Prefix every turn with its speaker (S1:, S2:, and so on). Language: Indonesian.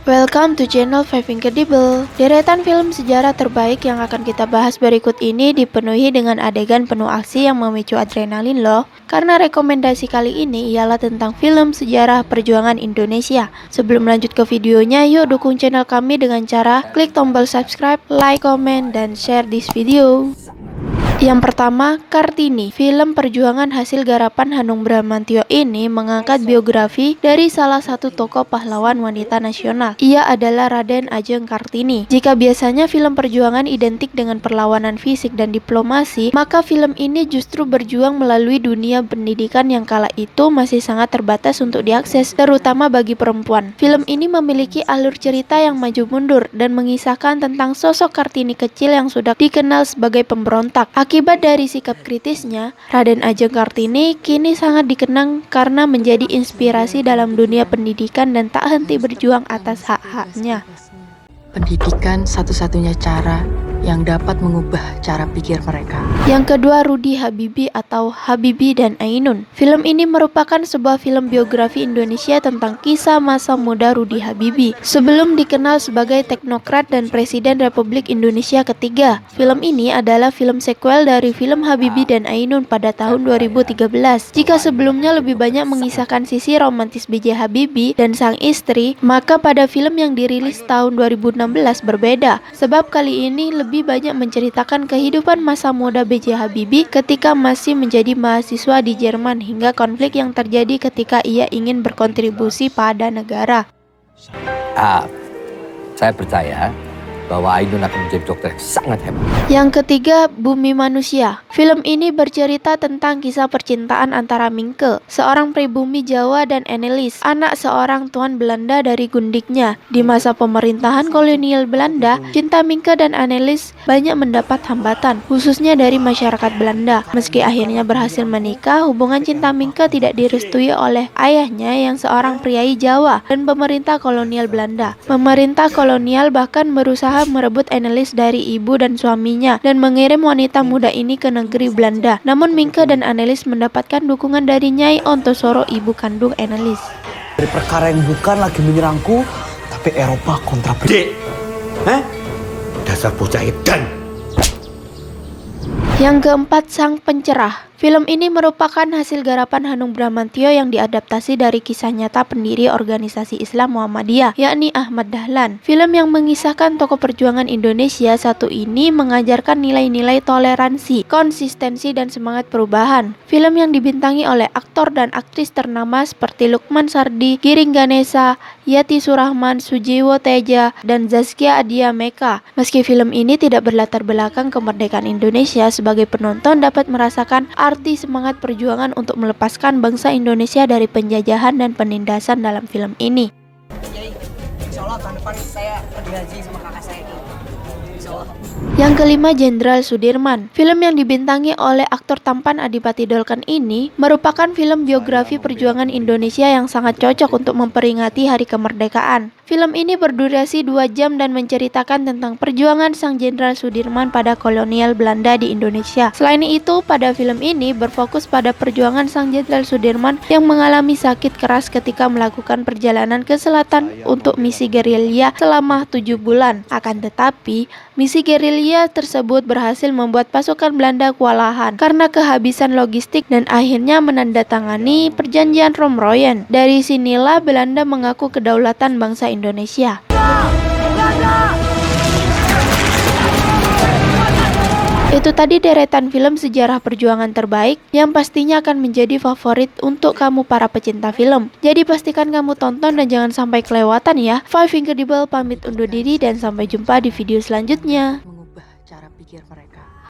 S1: Welcome to channel 5 Incredible. Deretan film sejarah terbaik yang akan kita bahas berikut ini dipenuhi dengan adegan penuh aksi yang memicu adrenalin loh. Karena rekomendasi kali ini ialah tentang film sejarah perjuangan Indonesia. Sebelum lanjut ke videonya, yuk dukung channel kami dengan cara klik tombol subscribe, like, comment, dan share this video. Yang pertama, Kartini. Film perjuangan hasil garapan Hanung Bramantyo ini mengangkat biografi dari salah satu tokoh pahlawan wanita nasional. Ia adalah Raden Ajeng Kartini. Jika biasanya film perjuangan identik dengan perlawanan fisik dan diplomasi, maka film ini justru berjuang melalui dunia pendidikan yang kala itu masih sangat terbatas untuk diakses, terutama bagi perempuan. Film ini memiliki alur cerita yang maju mundur dan mengisahkan tentang sosok Kartini kecil yang sudah dikenal sebagai pemberontak. Akibat dari sikap kritisnya, Raden Ajeng Kartini kini sangat dikenang karena menjadi inspirasi dalam dunia pendidikan dan tak henti berjuang atas hak-haknya.
S2: Pendidikan satu-satunya cara yang dapat mengubah cara pikir mereka.
S1: Yang kedua, Rudy Habibie atau Habibie dan Ainun. Film ini merupakan sebuah film biografi Indonesia tentang kisah masa muda Rudy Habibie sebelum dikenal sebagai teknokrat dan Presiden Republik Indonesia ketiga. Film ini adalah film sequel dari film Habibie dan Ainun pada tahun 2013. Jika sebelumnya lebih banyak mengisahkan sisi romantis B.J. Habibie dan sang istri, maka pada film yang dirilis tahun 2016 berbeda, sebab kali ini lebih banyak menceritakan kehidupan masa muda B.J. Habibie ketika masih menjadi mahasiswa di Jerman hingga konflik yang terjadi ketika ia ingin berkontribusi pada negara.
S3: Saya percaya bahwa Ainun akan menjadi dokter yang sangat hebat.
S1: Yang ketiga, Bumi Manusia. Film ini bercerita tentang kisah percintaan antara Mingke, seorang pribumi Jawa, dan Annelies, anak seorang tuan Belanda dari gundiknya. Di masa pemerintahan kolonial Belanda, cinta Mingke dan Annelies banyak mendapat hambatan, khususnya dari masyarakat Belanda. Meski akhirnya berhasil menikah, hubungan cinta Mingke tidak direstui oleh ayahnya yang seorang priai Jawa dan pemerintah kolonial Belanda. Pemerintah kolonial bahkan berusaha merebut Annelies dari ibu dan suaminya dan mengirim wanita muda ini ke negeri Belanda. Namun Mingke dan Annelies mendapatkan dukungan dari Nyai Ontosoro, ibu kandung Annelies.
S4: Dari perkara yang bukan lagi menyerangku, tapi Eropa kontra Dek. Dasar bocah edan.
S1: Yang keempat, Sang Pencerah. Film ini merupakan hasil garapan Hanung Bramantyo yang diadaptasi dari kisah nyata pendiri organisasi Islam Muhammadiyah, yakni Ahmad Dahlan. Film yang mengisahkan tokoh perjuangan Indonesia satu ini mengajarkan nilai-nilai toleransi, konsistensi, dan semangat perubahan. Film yang dibintangi oleh aktor dan aktris ternama seperti Lukman Sardi, Giring Ganesa, Yati Surahman, Sujiwo Teja, dan Zaskia Adia Meka. Meski film ini tidak berlatar belakang kemerdekaan Indonesia, sebagai penonton dapat merasakan arti semangat perjuangan untuk melepaskan bangsa Indonesia dari penjajahan dan penindasan dalam film ini.
S5: Jadi, insya Allah tahun depan saya pergi haji sama kakak saya ini. Insya Allah.
S1: Yang kelima, Jenderal Sudirman. Film yang dibintangi oleh aktor tampan Adipati Dolken ini merupakan film biografi perjuangan Indonesia yang sangat cocok untuk memperingati Hari Kemerdekaan. Film ini berdurasi 2 jam dan menceritakan tentang perjuangan sang Jenderal Sudirman pada kolonial Belanda di Indonesia. Selain itu, pada film ini berfokus pada perjuangan sang Jenderal Sudirman yang mengalami sakit keras ketika melakukan perjalanan ke selatan untuk misi gerilya selama 7 bulan. Akan tetapi, misi gerilya tersebut berhasil membuat pasukan Belanda kewalahan karena kehabisan logistik dan akhirnya menandatangani perjanjian Romroyen. Dari sinilah Belanda mengaku kedaulatan bangsa Indonesia. Itu tadi deretan film sejarah perjuangan terbaik yang pastinya akan menjadi favorit untuk kamu para pecinta film. Jadi pastikan kamu tonton dan jangan sampai kelewatan ya. 5 Incredible pamit undur diri dan sampai jumpa di video selanjutnya.
S2: Mengubah cara pikir mereka.